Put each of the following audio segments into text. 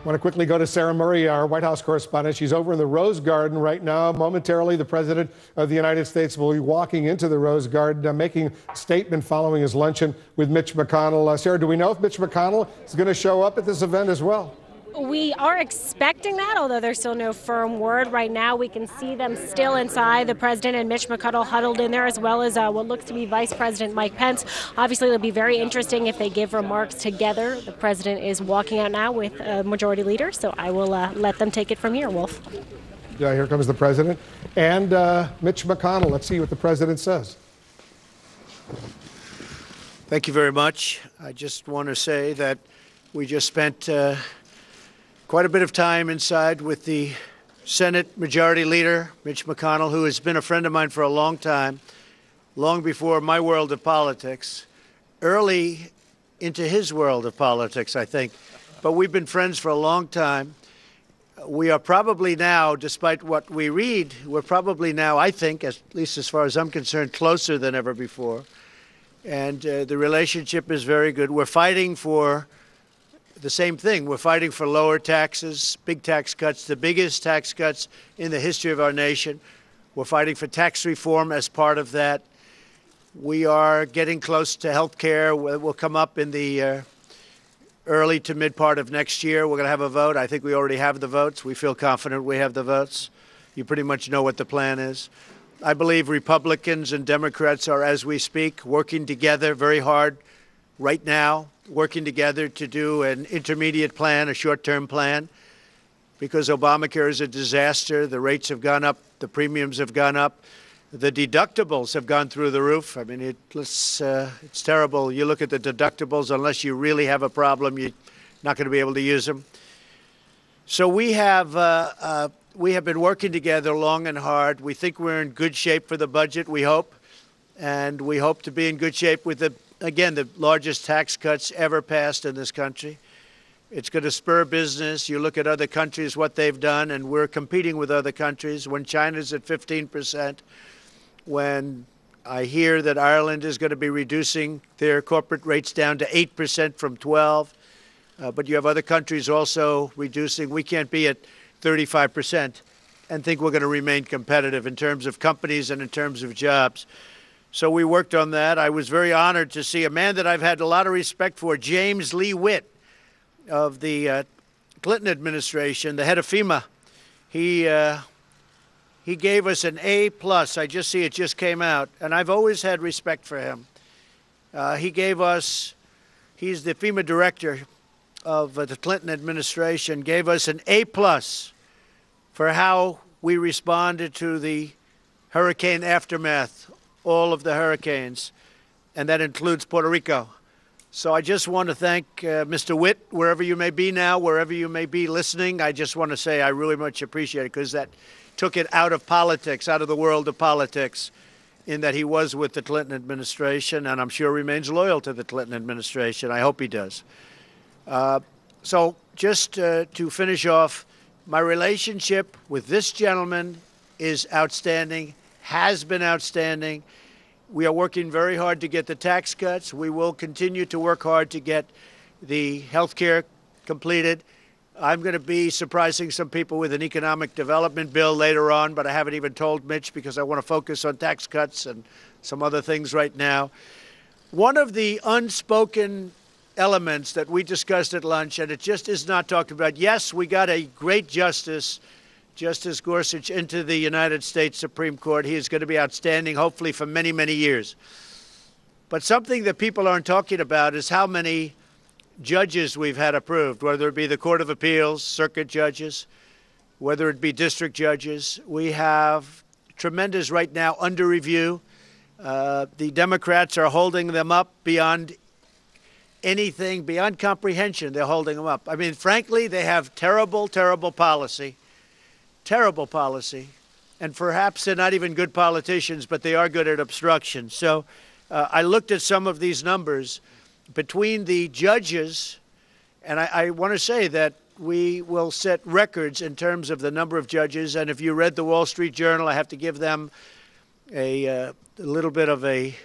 I want to quickly go to Sarah Murray, our White House correspondent. She's over in the Rose Garden right now. Momentarily, the President of the United States will be walking into the Rose Garden, making a statement following his luncheon with Mitch McConnell. Sarah, do we know if Mitch McConnell is going to show up at this event as well? We are expecting that, although there's still no firm word. Right now, we can see them still inside, the President and Mitch McConnell huddled in there, as well as what looks to be Vice President Mike Pence. Obviously, it'll be very interesting if they give remarks together. The President is walking out now with a majority leader, so I will let them take it from here, Wolf. Yeah, here comes the President and Mitch McConnell. Let's see what the President says. Thank you very much. I just want to say that we just spent quite a bit of time inside with the Senate Majority Leader, Mitch McConnell, who has been a friend of mine for a long time, long before my world of politics, early into his world of politics, I think. But we've been friends for a long time. We are probably now, despite what we read, we're probably now, I think, at least as far as I'm concerned, closer than ever before. And the relationship is very good. We're fighting for the same thing. We're fighting for lower taxes, big tax cuts, the biggest tax cuts in the history of our nation. We're fighting for tax reform as part of that. We are getting close to health care. We'll come up in the early to mid part of next year. We're going to have a vote. I think we already have the votes. We feel confident we have the votes. You pretty much know what the plan is. I believe Republicans and Democrats are, as we speak, working together very hard right now, working together to do an intermediate plan, a short-term plan, because Obamacare is a disaster. The rates have gone up. The premiums have gone up. The deductibles have gone through the roof. I mean, it's terrible. You look at the deductibles, unless you really have a problem, you're not going to be able to use them. So we have been working together long and hard. We think we're in good shape for the budget, we hope. And we hope to be in good shape with again, the largest tax cuts ever passed in this country. It's going to spur business. You look at other countries, what they've done, and we're competing with other countries. When China's at 15%, when I hear that Ireland is going to be reducing their corporate rates down to 8% from 12%, but you have other countries also reducing. We can't be at 35% and think we're going to remain competitive in terms of companies and in terms of jobs. So we worked on that. I was very honored to see a man that I've had a lot of respect for, James Lee Witt of the Clinton administration, the head of FEMA. He gave us an A+. I just see it just came out, and I've always had respect for him. He's the FEMA director of the Clinton administration, gave us an A+ for how we responded to the hurricane aftermath, all of the hurricanes, and that includes Puerto Rico. So I just want to thank Mr. Witt, wherever you may be now, wherever you may be listening. I just want to say I really much appreciate it, because that took it out of politics, out of the world of politics, in that he was with the Clinton administration, and I'm sure remains loyal to the Clinton administration. I hope he does. So just to finish off, my relationship with this gentleman is outstanding, has been outstanding. We are working very hard to get the tax cuts. We will continue to work hard to get the health care completed. I'm going to be surprising some people with an economic development bill later on, but I haven't even told Mitch because I want to focus on tax cuts and some other things right now. One of the unspoken elements that we discussed at lunch, and it just is not talked about. Yes, we got a great Justice Gorsuch, into the United States Supreme Court. He is going to be outstanding, hopefully, for many, many years. But something that people aren't talking about is how many judges we've had approved, whether it be the Court of Appeals, circuit judges, whether it be district judges. We have tremendous right now under review. The Democrats are holding them up beyond anything, beyond comprehension. They're holding them up. I mean, frankly, they have terrible, terrible policy. Terrible policy, and perhaps they're not even good politicians, but they are good at obstruction. So I looked at some of these numbers between the judges, and I want to say that we will set records in terms of the number of judges. And if you read the Wall Street Journal, I have to give them a little bit of a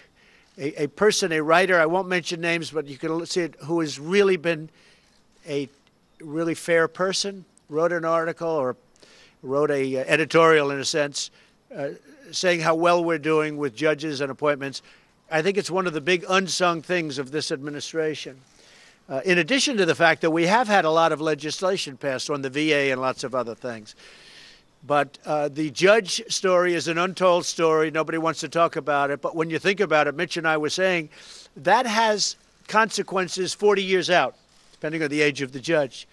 person, a writer, I won't mention names, but you can see it, who has really been a really fair person, wrote an article or wrote a editorial, in a sense, saying how well we're doing with judges and appointments. I think it's one of the big unsung things of this administration. In addition to the fact that we have had a lot of legislation passed on the VA and lots of other things. But the judge story is an untold story. Nobody wants to talk about it. But when you think about it, Mitch and I were saying, that has consequences 40 years out, depending on the age of the judge,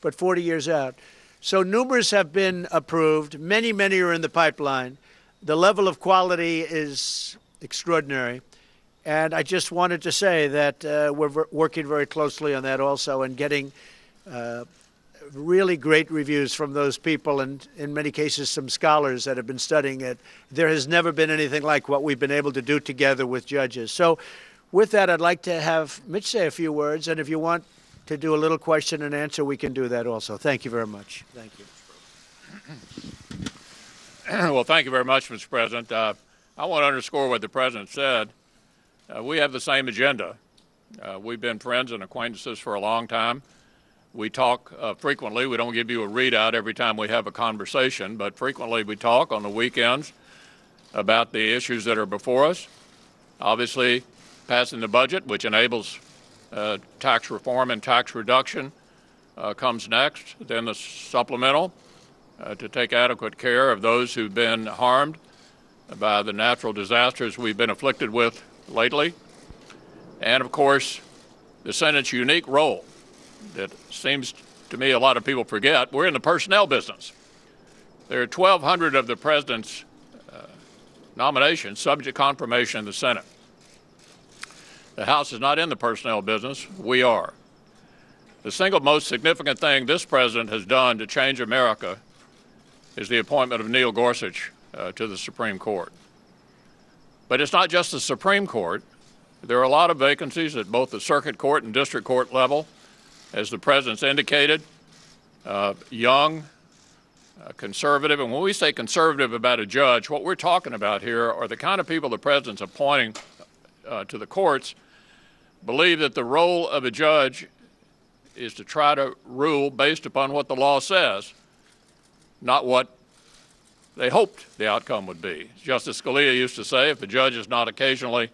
but 40 years out. So numerous have been approved. Many, many are in the pipeline. The level of quality is extraordinary. And I just wanted to say that we're working very closely on that also and getting really great reviews from those people and, in many cases, some scholars that have been studying it. There has never been anything like what we've been able to do together with judges. So with that, I'd like to have Mitch say a few words. And if you want to do a little question and answer, we can do that also. Thank you very much. Thank you. Well, thank you very much, Mr. President. I want to underscore what the President said. We have the same agenda. We've been friends and acquaintances for a long time. We talk frequently. We don't give you a readout every time we have a conversation, but frequently we talk on the weekends about the issues that are before us. Obviously, passing the budget, which enables tax reform and tax reduction, comes next. Then the supplemental to take adequate care of those who've been harmed by the natural disasters we've been afflicted with lately. And of course, the Senate's unique role that seems to me a lot of people forget. We're in the personnel business. There are 1,200 of the President's nominations subject to confirmation in the Senate. The House is not in the personnel business. We are. The single most significant thing this President has done to change America is the appointment of Neil Gorsuch to the Supreme Court. But it's not just the Supreme Court. There are a lot of vacancies at both the circuit court and district court level. As the President's indicated, young, conservative. And when we say conservative about a judge, what we're talking about here are the kind of people the President's appointing to the courts believe that the role of a judge is to try to rule based upon what the law says, not what they hoped the outcome would be. Justice Scalia used to say, if a judge is not occasionally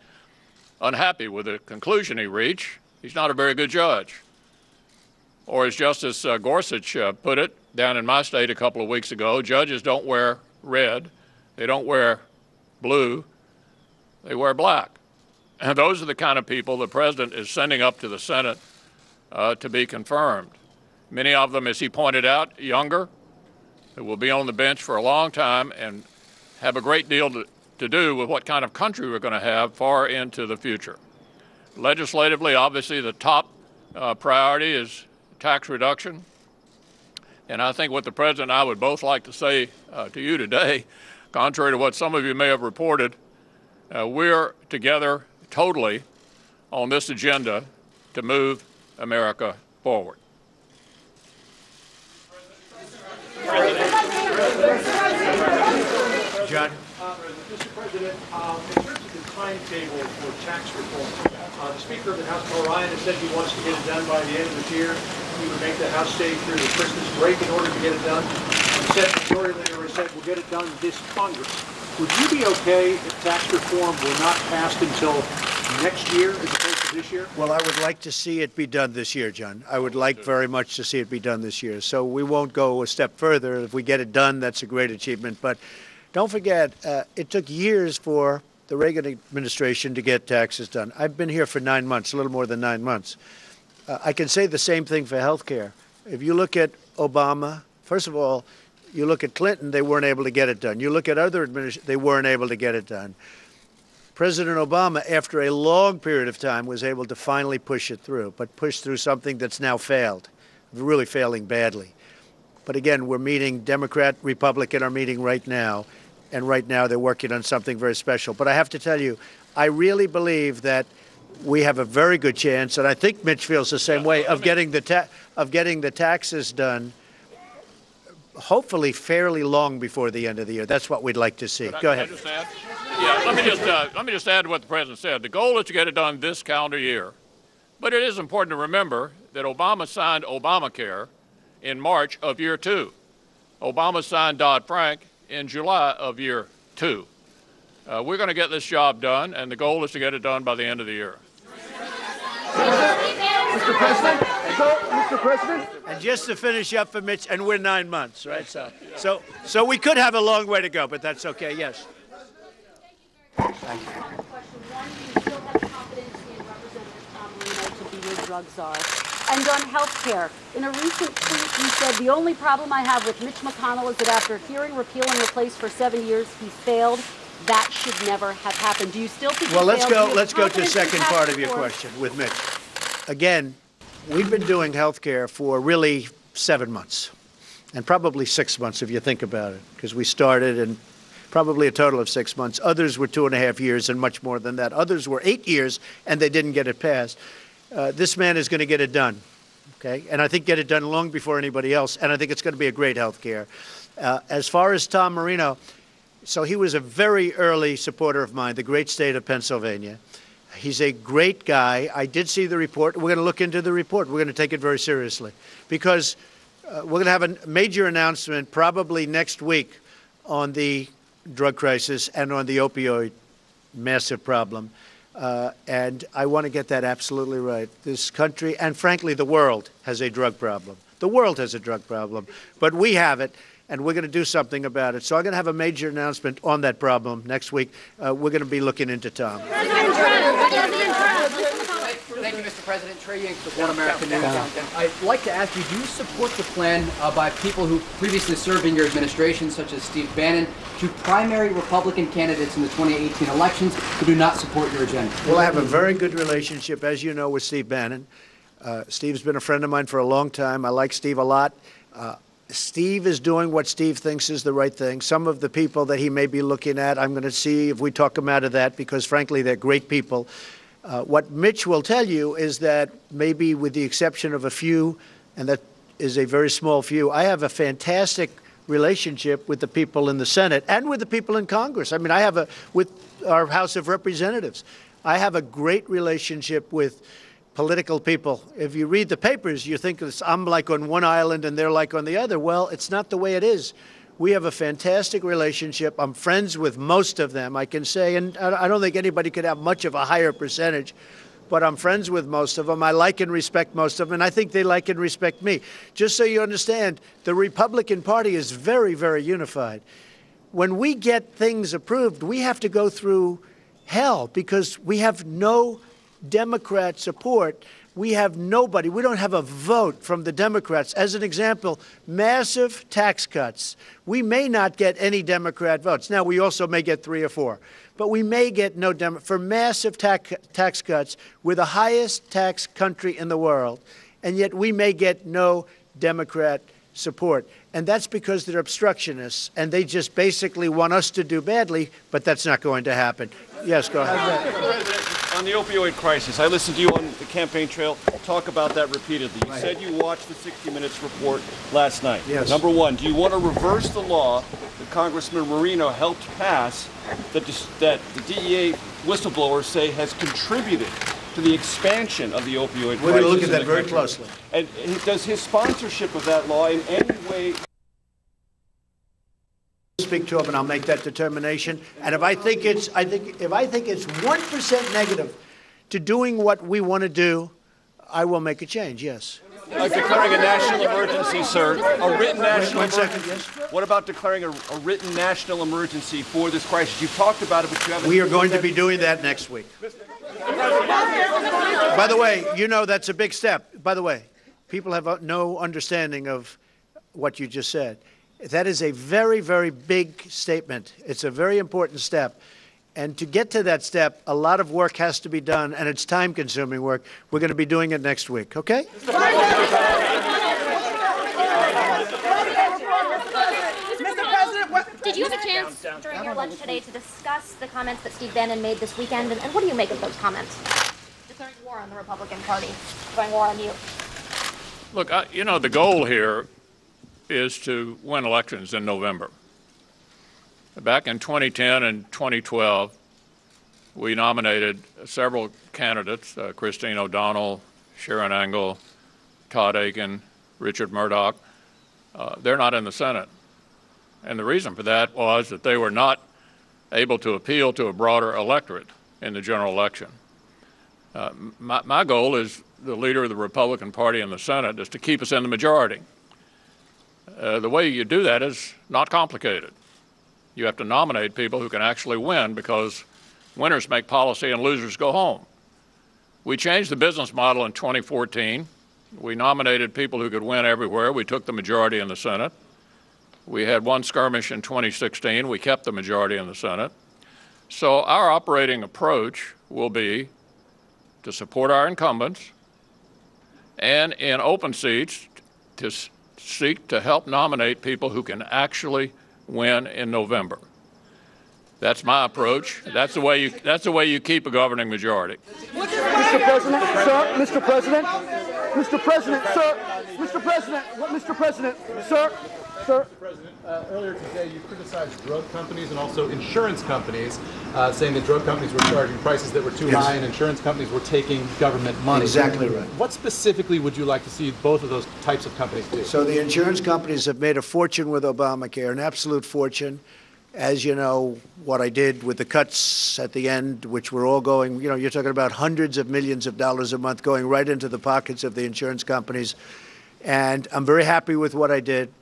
unhappy with the conclusion he reached, he's not a very good judge. Or as Justice Gorsuch put it down in my state a couple of weeks ago, judges don't wear red, they don't wear blue, they wear black. And those are the kind of people the President is sending up to the Senate to be confirmed. Many of them, as he pointed out, younger, who will be on the bench for a long time and have a great deal to do with what kind of country we're going to have far into the future. Legislatively, obviously, the top priority is tax reduction. And I think what the President and I would both like to say to you today, contrary to what some of you may have reported, we're together totally on this agenda to move America forward. John? Mr. President, in terms of the timetable for tax reform, the Speaker of the House, Paul Ryan, has said he wants to get it done by the end of this year. He would make the House stay through the Christmas break in order to get it done. The Senate Majority Leader has said we'll get it done this Congress. Would you be okay if tax reform were not passed until next year as opposed to this year? Well, I would like to see it be done this year, John. I would like very much to see it be done this year. So we won't go a step further. If we get it done, that's a great achievement. But don't forget, it took years for the Reagan administration to get taxes done. I've been here for 9 months, a little more than 9 months. I can say the same thing for health care. If you look at Obama, first of all, you look at Clinton, they weren't able to get it done. You look at other administrations, they weren't able to get it done. President Obama, after a long period of time, was able to finally push it through, but push through something that's now failed, really failing badly. But again, we're meeting, Democrat, Republican are meeting right now, and right now they're working on something very special. But I have to tell you, I really believe that we have a very good chance, and I think Mitch feels the same way, of getting the taxes done, hopefully fairly long before the end of the year. That's what we'd like to see. Go ahead. Can I just add? Yeah, let me just add to what the President said. The goal is to get it done this calendar year. But it is important to remember that Obama signed Obamacare in March of year 2. Obama signed Dodd-Frank in July of year 2. We're going to get this job done, and the goal is to get it done by the end of the year. Mr. President? And just to finish up for Mitch, and we're 9 months, right? So we could have a long way to go, but that's okay. Yes. Thank you. One, do you still have confidence in Representative Tom Marino to be your drug czar? And on health care, in a recent tweet, you said, the only problem I have with Mitch McConnell is that after hearing repeal and replace for 7 years, he failed. That should never have happened. Do you still think Well, let's go to the second part of your question with Mitch. Again, we've been doing health care for really 7 months, and probably 6 months if you think about it, because we started in probably a total of 6 months. Others were 2.5 years and much more than that. Others were 8 years, and they didn't get it passed. This man is going to get it done, okay? And I think get it done long before anybody else, and I think it's going to be a great health care. As far as Tom Marino, so he was a very early supporter of mine, the great state of Pennsylvania. He's a great guy. I did see the report. We're going to look into the report. We're going to take it very seriously because we're going to have a major announcement probably next week on the drug crisis and on the opioid massive problem. And I want to get that absolutely right. This country, and frankly, the world has a drug problem. The world has a drug problem, but we have it. And we're going to do something about it. So I'm going to have a major announcement on that problem next week. We're going to be looking into Tom. Thank you, Mr. President. Trey Yanks with One American News. I'd like to ask you, do you support the plan by people who previously served in your administration, such as Steve Bannon, to primary Republican candidates in the 2018 elections who do not support your agenda? Well, I have a very good relationship, as you know, with Steve Bannon. Steve's been a friend of mine for a long time. I like Steve a lot. Steve is doing what Steve thinks is the right thing. Some of the people that he may be looking at, I'm going to see if we talk him out of that because, frankly, they're great people. What Mitch will tell you is that maybe with the exception of a few, and that is a very small few, I have a fantastic relationship with the people in the Senate and with the people in Congress. I mean, with our House of Representatives. I have a great relationship with political people. If you read the papers, you think I'm like on one island and they're like on the other. Well, it's not the way it is. We have a fantastic relationship. I'm friends with most of them, I can say, and I don't think anybody could have much of a higher percentage, but I'm friends with most of them. I like and respect most of them, and I think they like and respect me. Just so you understand, the Republican Party is very, very unified. When we get things approved, we have to go through hell because we have no Democrat support. We have nobody. We don't have a vote from the Democrats. As an example, massive tax cuts. We may not get any Democrat votes. Now, we also may get 3 or 4. But we may get no for massive tax cuts. We're the highest tax country in the world. And yet we may get no Democrat support. And that's because they're obstructionists. And they just basically want us to do badly. But that's not going to happen. Yes, go ahead. On the opioid crisis, I listened to you on the campaign trail talk about that repeatedly. You said you watched the 60 Minutes report last night. Yes. Number one, do you want to reverse the law that Congressman Marino helped pass that the DEA whistleblowers say has contributed to the expansion of the opioid crisis? We're going to look at that very closely. And does his sponsorship of that law in any way Speak to him, and I'll make that determination. And if I think it's 1% negative to doing what we want to do, I will make a change. Yes. Declaring a national emergency, sir. A written national emergency. Yes. What about declaring a written national emergency for this crisis? You've talked about it, but you haven't. We are going to be doing that next week. By the way, you know that's a big step. By the way, people have no understanding of what you just said. That is a very, very big statement. It's a very important step. And to get to that step, a lot of work has to be done, and it's time-consuming work. We're going to be doing it next week, okay? Mr. President, did you have a chance during your lunch today to discuss the comments that Steve Bannon made this weekend, and what do you make of those comments? Declaring war on the Republican Party, declaring war on you. Look, you know, the goal here is to win elections in November. Back in 2010 and 2012, we nominated several candidates, Christine O'Donnell, Sharon Angle, Todd Akin, Richard Murdoch, they're not in the Senate. And the reason for that was that they were not able to appeal to a broader electorate in the general election. My goal as the leader of the Republican Party in the Senate is to keep us in the majority. The way you do that is not complicated. You have to nominate people who can actually win, because winners make policy and losers go home. We changed the business model in 2014. We nominated people who could win everywhere. We took the majority in the Senate. We had one skirmish in 2016. We kept the majority in the Senate. So our operating approach will be to support our incumbents, and in open seats to seek to help nominate people who can actually win in November. That's my approach. That's the way you keep a governing majority. Mr. President, sir, Mr. President, Mr. President, sir, Mr. President, Mr. President, sir. Sir. Mr. President, earlier today you criticized drug companies and also insurance companies, saying that drug companies were charging prices that were too high and insurance companies were taking government money. Exactly right. What specifically would you like to see both of those types of companies do? So the insurance companies have made a fortune with Obamacare, an absolute fortune. As you know, what I did with the cuts at the end, which were all going, you're talking about hundreds of millions of dollars a month going right into the pockets of the insurance companies. And I'm very happy with what I did.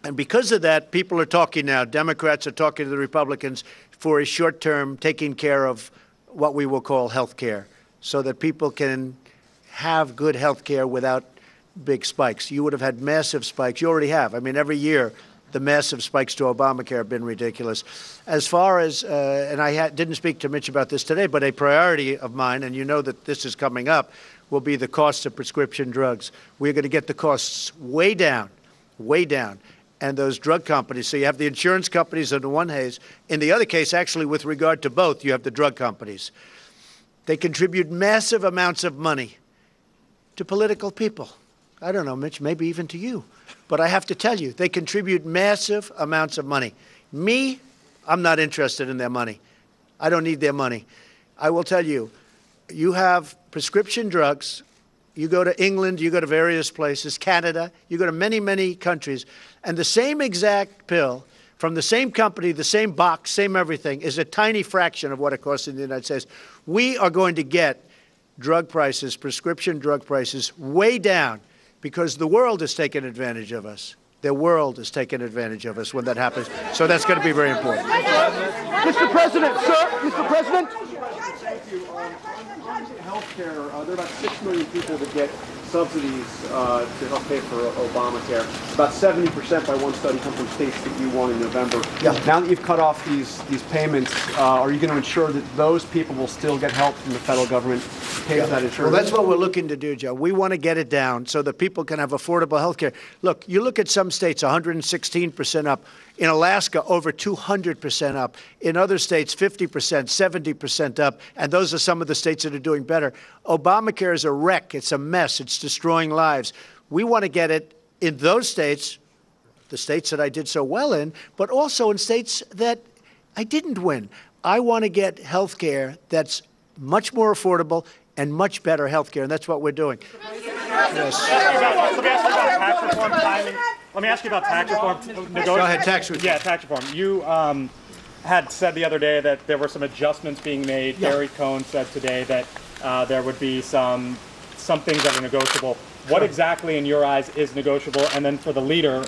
And because of that, people are talking now. Democrats are talking to the Republicans for a short-term taking care of what we will call health care, so that people can have good health care without big spikes. You would have had massive spikes. You already have. I mean, every year, the massive spikes to Obamacare have been ridiculous. As far as, and I didn't speak to Mitch about this today, but a priority of mine, and you know that this is coming up, will be the cost of prescription drugs. We're going to get the costs way down, way down. And those drug companies, so you have the insurance companies in the one case. In the other case, actually, with regard to both, you have the drug companies. They contribute massive amounts of money to political people. I don't know, Mitch, maybe even to you. But I have to tell you, they contribute massive amounts of money. Me, I'm not interested in their money. I don't need their money. I will tell you, you have prescription drugs. You go to England, you go to various places, Canada, you go to many, many countries, and the same exact pill from the same company, the same box, same everything, is a tiny fraction of what it costs in the United States. We are going to get drug prices, prescription drug prices, way down, because the world has taken advantage of us. The world has taken advantage of us when that happens. So that's going to be very important. Mr. President, sir, Mr. President. On healthcare, there are about 6 million people that get subsidies to help pay for Obamacare. About 70% by one study come from states that you won in November. Yeah. Now that you've cut off these payments, are you going to ensure that those people will still get help from the federal government to pay for that insurance? Well, that's what we're looking to do, Joe. We want to get it down so that people can have affordable health care. Look, you look at some states, 116% up. In Alaska, over 200% up. In other states, 50%, 70% up. And those are some of the states that are doing better. Obamacare is a wreck. It's a mess. It's destroying lives. We want to get it in those states, the states that I did so well in, but also in states that I didn't win. I want to get health care that's much more affordable and much better health care, and that's what we're doing. Yes. Let me ask you about tax reform. Go ahead, tax reform. Yeah, tax reform. You had said the other day that there were some adjustments being made. Yeah. Barry Cohen said today that there would be some things that are negotiable. What exactly, in your eyes, is negotiable? And then for the leader,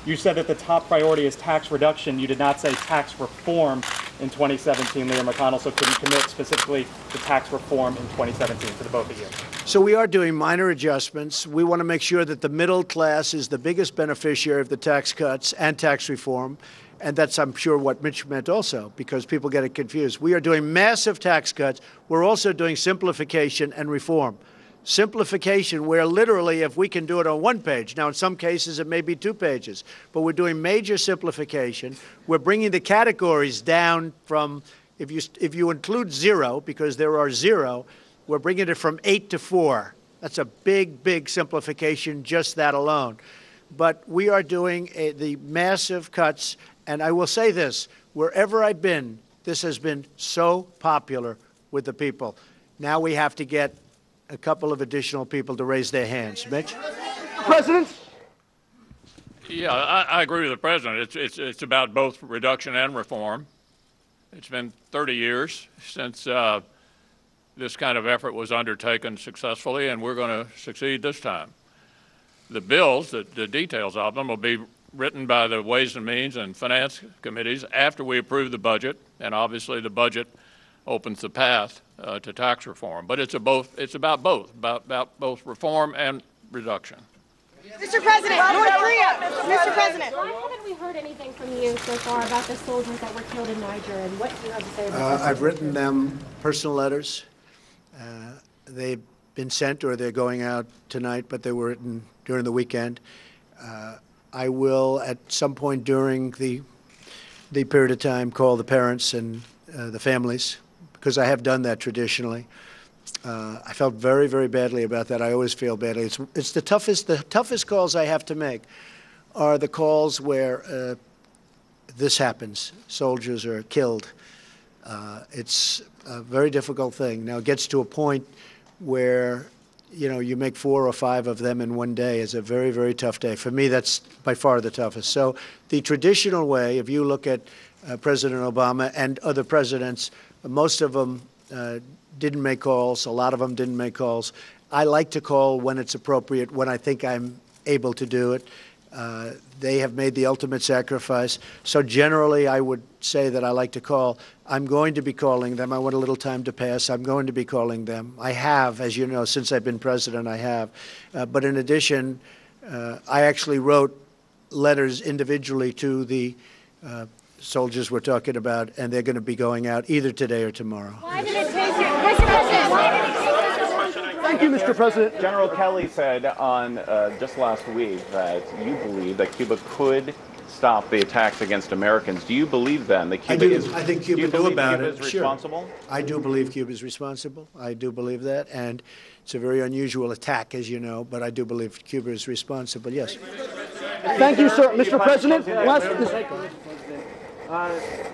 you said that the top priority is tax reduction. You did not say tax reform in 2017, Leader McConnell. So could you commit specifically to tax reform in 2017 for the both of you? So we are doing minor adjustments. We want to make sure that the middle class is the biggest beneficiary of the tax cuts and tax reform. And that's, I'm sure, what Mitch meant also, because people get it confused. We are doing massive tax cuts. We're also doing simplification and reform. Simplification, where literally, if we can do it on one page, now in some cases it may be 2 pages, but we're doing major simplification. We're bringing the categories down from, if you include 0, because there are 0, we're bringing it from 8 to 4. That's a big, big simplification, just that alone. But we are doing the massive cuts, and I will say this, wherever I've been, this has been so popular with the people. Now we have to get a couple of additional people to raise their hands. Mitch? President? Yeah, I agree with the president. It's about both reduction and reform. It's been 30 years since this kind of effort was undertaken successfully, and we're going to succeed this time. The bills, the details of them, will be written by the Ways and Means and Finance committees after we approve the budget, and obviously the budget opens the path to tax reform. But it's about both reform and reduction. Mr. President, North Korea. Mr. President. Why haven't we heard anything from you so far about the soldiers that were killed in Niger, and what do you have to say about that? I've written them personal letters. They've been sent or they're going out tonight, but they were written during the weekend. I will, at some point during the period of time, call the parents and the families, because I have done that traditionally. I felt very, very badly about that. I always feel badly. It's the toughest calls I have to make are the calls where this happens. Soldiers are killed. It's a very difficult thing. Now, it gets to a point where, you make 4 or 5 of them in one day is a very, very tough day. For me, that's by far the toughest. So the traditional way, if you look at President Obama and other presidents, most of them didn't make calls. A lot of them didn't make calls. I like to call when it's appropriate, when I think I'm able to do it. They have made the ultimate sacrifice. So generally, I would say that I like to call. I'm going to be calling them. I want a little time to pass. I'm going to be calling them. I have, as you know, since I've been president, I have. But in addition, I actually wrote letters individually to the soldiers we're talking about, and they're going to be going out either today or tomorrow. Why did it take you, Mr. President? Why did it take you so long? Thank you, Mr. President. General Kelly said on just last week that you believe that Cuba could stop the attacks against Americans. Do you believe then that Cuba is? I think Cuba knew about it. Responsible? Sure. I do believe Cuba is responsible. I do believe that, and it's a very unusual attack, as you know. But I do believe Cuba is responsible. Yes. Thank you, sir. Mr. President.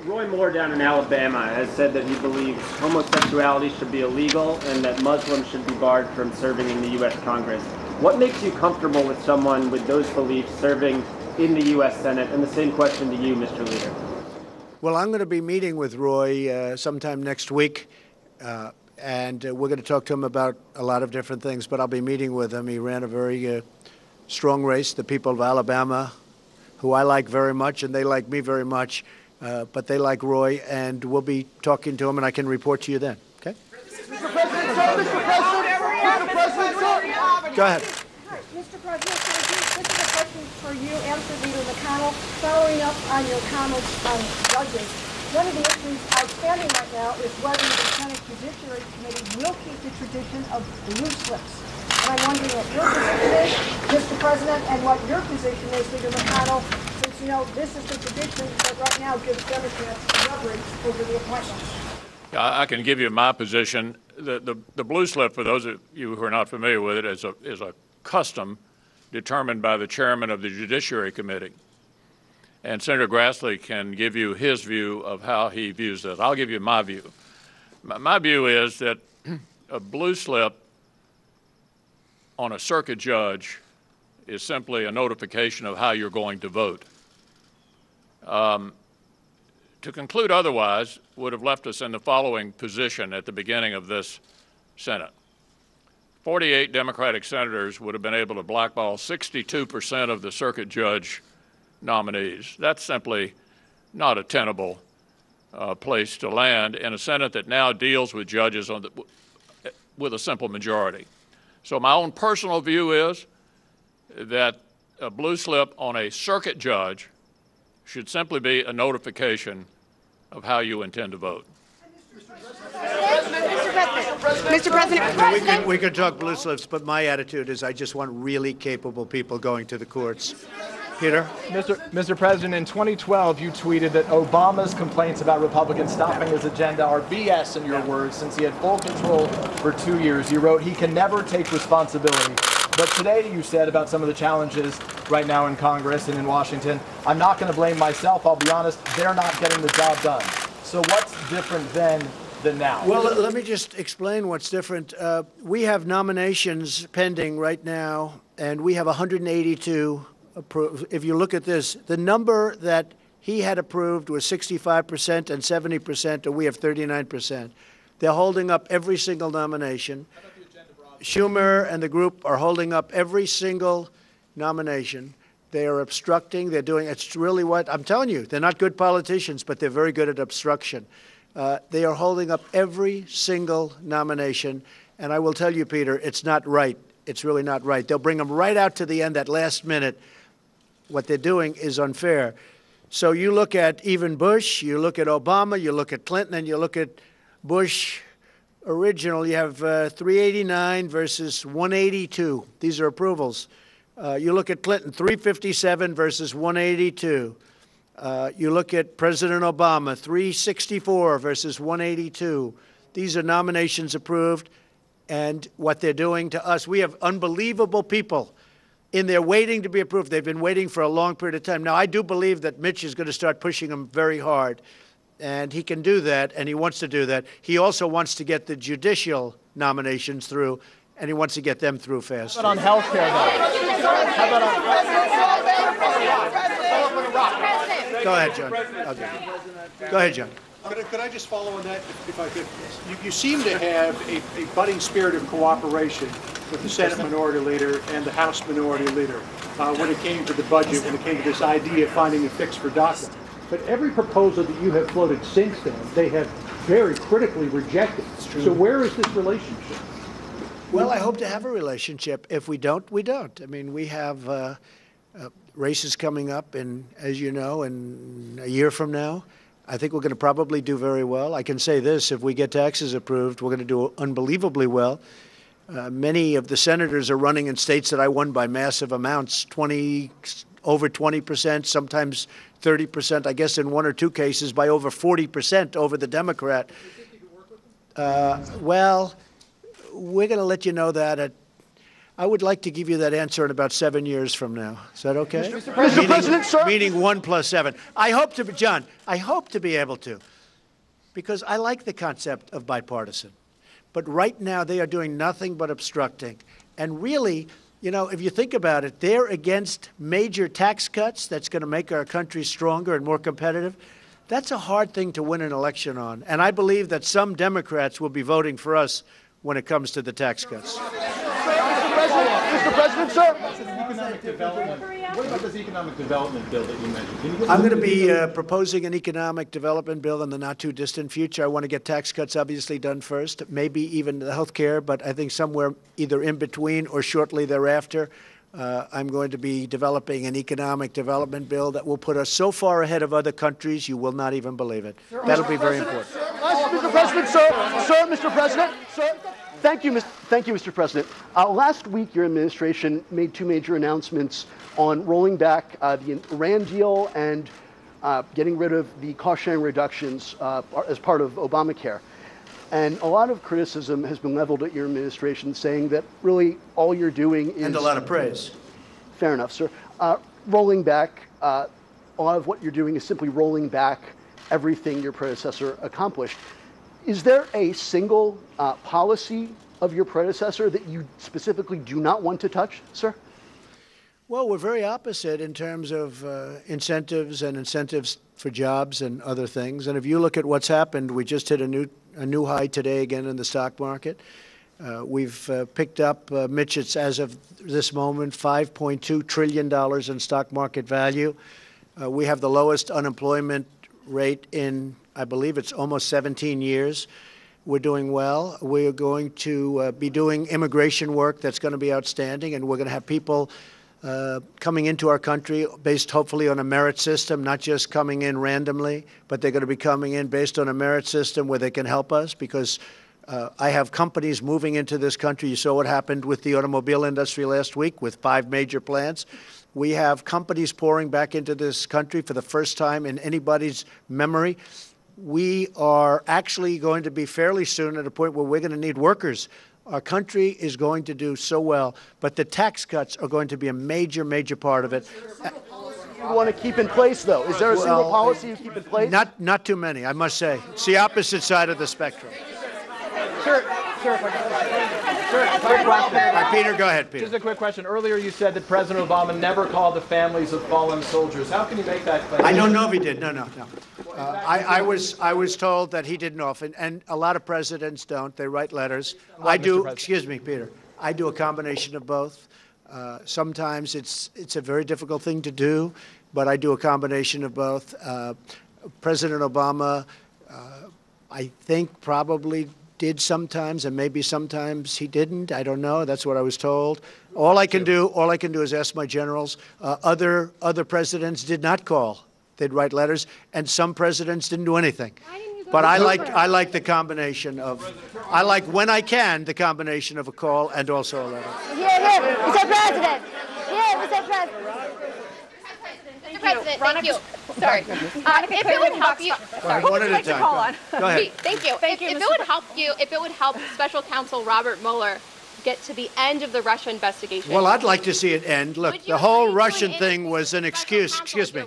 Roy Moore down in Alabama has said that he believes homosexuality should be illegal and that Muslims should be barred from serving in the U.S. Congress. What makes you comfortable with someone with those beliefs serving in the U.S. Senate? And the same question to you, Mr. Leader. Well, I'm going to be meeting with Roy sometime next week, and we're going to talk to him about a lot of different things, but I'll be meeting with him. He ran a very strong race. The people of Alabama, who I like very much, and they like me very much, but they like Roy, and we'll be talking to him, and I can report to you then. Okay? Mr. President, sir. Mr. President, sir. Go ahead. Mr. President, this is a question for you and for Leader McConnell. Following up on your comments on judges, one of the issues outstanding right now is whether the Senate Judiciary Committee will keep the tradition of blue slips. And I'm wondering what your position is, Mr. President, and what your position is, Leader McConnell, since you know this is the tradition that right now gives Democrats leverage over the appointments. I can give you my position. The blue slip, for those of you who are not familiar with it, is a custom determined by the chairman of the Judiciary Committee. And Senator Grassley can give you his view of how he views this. I'll give you my view. My view is that a blue slip on a circuit judge is simply a notification of how you're going to vote. To conclude otherwise would have left us in the following position at the beginning of this Senate. 48 Democratic senators would have been able to blackball 62% of the circuit judge nominees. That's simply not a tenable place to land in a Senate that now deals with judges with a simple majority. So my own personal view is that a blue slip on a circuit judge should simply be a notification of how you intend to vote. Mr. President. We could talk blue slips, but my attitude is I just want really capable people going to the courts. Peter? Mr. President, in 2012, you tweeted that Obama's complaints about Republicans stopping his agenda are BS, in your words, since he had full control for 2 years. You wrote, he can never take responsibility. But today you said about some of the challenges right now in Congress and in Washington, I'm not going to blame myself. I'll be honest, they're not getting the job done. So what's different then than now? Well, let me just explain what's different. We have nominations pending right now, and we have 182 approved. If you look at this, the number that he had approved was 65% and 70%, and we have 39%. They're holding up every single nomination. Schumer and the group are holding up every single nomination. They are obstructing. They're doing, it's really what, I'm telling you, they're not good politicians, but they're very good at obstruction. They are holding up every single nomination. And I will tell you, Peter, it's not right. It's really not right. They'll bring them right out to the end, that last minute. What they're doing is unfair. So you look at even Bush, you look at Obama, you look at Clinton, and you look at Bush original, you have 389 versus 182. These are approvals. You look at Clinton, 357 versus 182. You look at President Obama, 364 versus 182. These are nominations approved, and what they're doing to us, we have unbelievable people in there waiting to be approved. They've been waiting for a long period of time. Now, I do believe that Mitch is going to start pushing them very hard, and he can do that, and he wants to do that. He also wants to get the judicial nominations through, and he wants to get them through fast. How about on health care, though? How about on... Go ahead, John. Okay. Go ahead, John. Could I just follow on that, if I could? You seem to have a budding spirit of cooperation with the Senate Minority Leader and the House Minority Leader when it came to the budget, when it came to this idea of finding a fix for DACA. But every proposal that you have floated since then, they have very critically rejected. So where is this relationship? Well, I hope to have a relationship. If we don't, we don't. I mean, we have races coming up, and as you know, in a year from now, I think we're going to probably do very well. I can say this, if we get taxes approved, we're going to do unbelievably well. Many of the senators are running in states that I won by massive amounts, over 20%, sometimes 30%, I guess in one or two cases by over 40% over the Democrat. Well, we're going to let you know that I would like to give you that answer in about 7 years from now. Is that okay? Mr. President, sir. Meaning 1 + 7. I hope to be, John, I hope to be able to, because I like the concept of bipartisan. But right now they are doing nothing but obstructing. And really, you know, if you think about it, they're against major tax cuts that's going to make our country stronger and more competitive. That's a hard thing to win an election on. And I believe that some Democrats will be voting for us when it comes to the tax cuts. Mr. President, sir. What about this economic development bill that you mentioned? I'm going to be proposing an economic development bill in the not-too-distant future. I want to get tax cuts obviously done first, maybe even the health care, but I think somewhere either in between or shortly thereafter, I'm going to be developing an economic development bill that will put us so far ahead of other countries, you will not even believe it. That'll be very important. Mr. President, sir. Sir, Mr. President, sir. Thank you, Mr. President. Last week, your administration made two major announcements on rolling back the Iran deal and getting rid of the cost-sharing reductions as part of Obamacare. And a lot of criticism has been leveled at your administration, saying that really all you're doing is... And a lot of praise. Fair enough, sir. Rolling back, a lot of what you're doing is simply rolling back everything your predecessor accomplished. Is there a single policy of your predecessor that you specifically do not want to touch, sir? Well, we're very opposite in terms of incentives and incentives for jobs and other things. And if you look at what's happened, we just hit a new high today again in the stock market. We've picked up, Mitch, it's as of this moment, $5.2 trillion in stock market value. We have the lowest unemployment rate in, I believe it's almost 17 years. We're doing well. We're going to be doing immigration work that's going to be outstanding, and we're going to have people coming into our country based hopefully on a merit system, not just coming in randomly, but they're going to be coming in based on a merit system where they can help us, because I have companies moving into this country. You saw what happened with the automobile industry last week with 5 major plants. We have companies pouring back into this country for the first time in anybody's memory. We are actually going to be fairly soon at a point where we're going to need workers. Our country is going to do so well, but the tax cuts are going to be a major, major part of it. you want to keep in place, though? Is there a single policy you keep in place? Not too many, I must say. It's the opposite side of the spectrum. Sure. Peter, go ahead, Peter. Just a quick question. Earlier you said that President Obama never called the families of fallen soldiers. How can you make that claim? I don't know if he did. No. I was told that he didn't often, and a lot of presidents don't. They write letters. I do. Excuse me, Peter. I do a combination of both. Sometimes it's a very difficult thing to do, but I do a combination of both. President Obama, I think, probably did sometimes, and maybe sometimes he didn't. I don't know. That's what I was told. All I can do is ask my generals. Other presidents did not call. They'd write letters, and some presidents didn't do anything. But I like the combination of, I like when I can the combination of a call and also a letter. Here, Mr. President. Here, Mr. President. Mr. President, thank you. Sorry. If it would help you. Sorry. One at a time. Go ahead. Thank you. If it would help Special Counsel Robert Mueller get to the end of the Russia investigation. Well, I'd like to see it end. Look, the whole Russian thing was an excuse. Excuse me.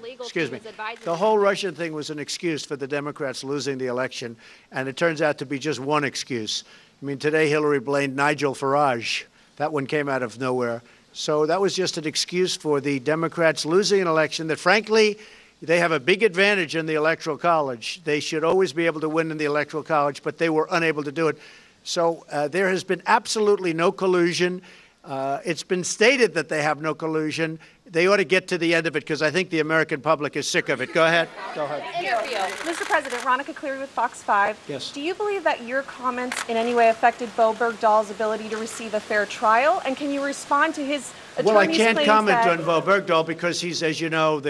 The whole Russian thing was an excuse for the Democrats losing the election, and it turns out to be just one excuse. I mean, today Hillary blamed Nigel Farage. That one came out of nowhere. So that was just an excuse for the Democrats losing an election that, frankly, they have a big advantage in the Electoral College. They should always be able to win in the Electoral College, but they were unable to do it. So there has been absolutely no collusion. It's been stated that they have no collusion. They ought to get to the end of it because I think the American public is sick of it. Go ahead. Mr. President, Ronica Cleary with Fox 5. Yes. Do you believe that your comments in any way affected Bo Bergdahl's ability to receive a fair trial? And can you respond to his attorney's Well, I can't claims comment that... on Bo Bergdahl because he's, as you know,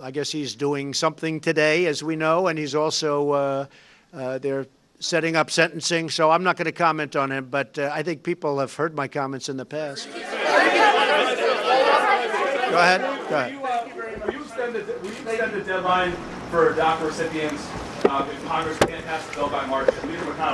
I guess he's doing something today, as we know, and he's also they're setting up sentencing. So I'm not going to comment on him, but I think people have heard my comments in the past. Go ahead. Will you extend the deadline for DACA recipients if Congress can't pass the bill by March?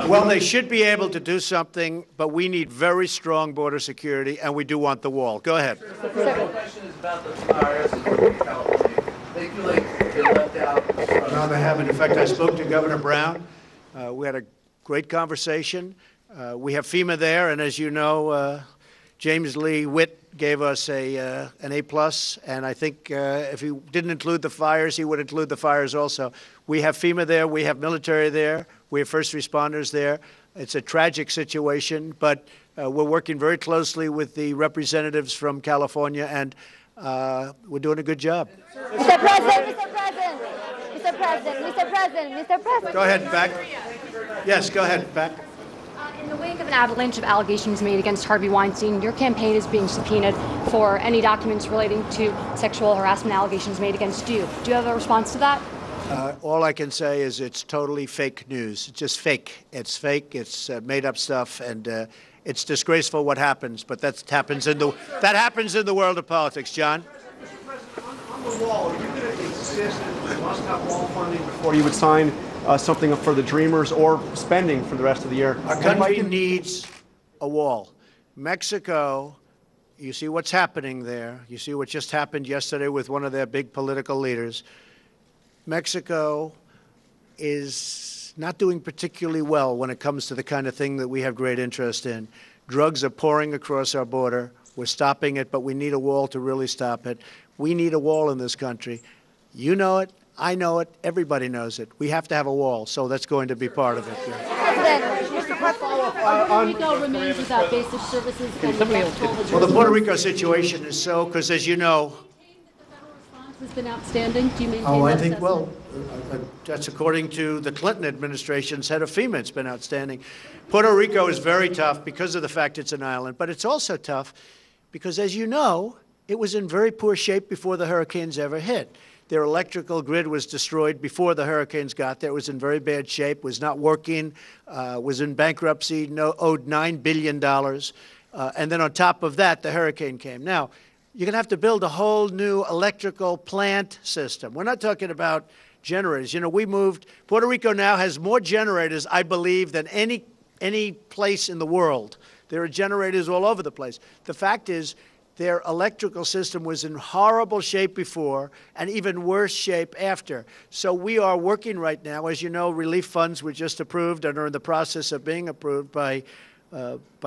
Well, they should be able to do something, but we need very strong border security, and we do want the wall. Go ahead. The question is about the fires in California. They feel like they're left out. No, they haven't. In fact, I spoke to Governor Brown. We had a great conversation. We have FEMA there, and as you know, James Lee Witt gave us an A+, and I think if he didn't include the fires, he would include the fires also. We have FEMA there. We have military there. We have first responders there. It's a tragic situation, but we're working very closely with the representatives from California, and we're doing a good job. Mr. President, Mr. President, Mr. President, Mr. President, Mr. President. Go ahead, back. Yes, go ahead, back. In the wake of an avalanche of allegations made against Harvey Weinstein, your campaign is being subpoenaed for any documents relating to sexual harassment allegations made against you. Do you have a response to that? All I can say is it's totally fake news. It's just fake. It's fake. It's made up stuff, and it's disgraceful what happens. But that happens in the world of politics. John. On the wall, are you going to insist that we must have wall funding before you would sign something for the Dreamers or spending for the rest of the year? Our country needs a wall. Mexico, you see what's happening there. You see what just happened yesterday with one of their big political leaders. Mexico is not doing particularly well when it comes to the kind of thing that we have great interest in. Drugs are pouring across our border. We're stopping it, but we need a wall to really stop it. We need a wall in this country. You know it. I know it. Everybody knows it. We have to have a wall, so that's going to be part of it. Puerto Rico remains without basic services. Well, the Puerto Rico situation is so, because as you know, has been outstanding. Do you maintain I that think, assessment? well, that's according to the Clinton administration's head of FEMA. It's been outstanding. Puerto Rico is very tough because of the fact it's an island, but it's also tough because, as you know, it was in very poor shape before the hurricanes ever hit. Their electrical grid was destroyed before the hurricanes got there. It was in very bad shape, was not working, was in bankruptcy, owed $9 billion. And then on top of that, the hurricane came. Now, you're going to have to build a whole new electrical plant system. We're not talking about generators. You know, Puerto Rico now has more generators, I believe, than any place in the world. There are generators all over the place. The fact is, Their electrical system was in horrible shape before and even worse shape after. So we are working right now. As you know, relief funds were just approved and are in the process of being approved by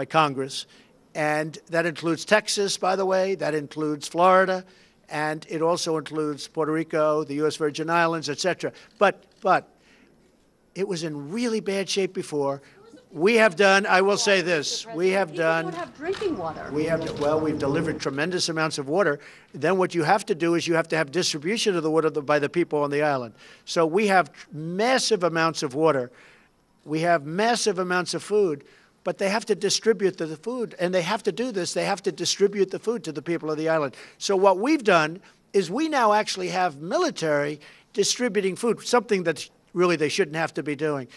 Congress. And that includes Texas, by the way. That includes Florida. And it also includes Puerto Rico, the U.S. Virgin Islands, et cetera. But it was in really bad shape before. We have done, I will say this, we have done. People don't have drinking water. We've delivered tremendous amounts of water. Then what you have to do is you have to have distribution of the water by the people on the island. So we have massive amounts of water. We have massive amounts of food, but they have to distribute the food. And they have to do this. They have to distribute the food to the people of the island. So what we've done is we now actually have military distributing food, something that really they shouldn't have to be doing.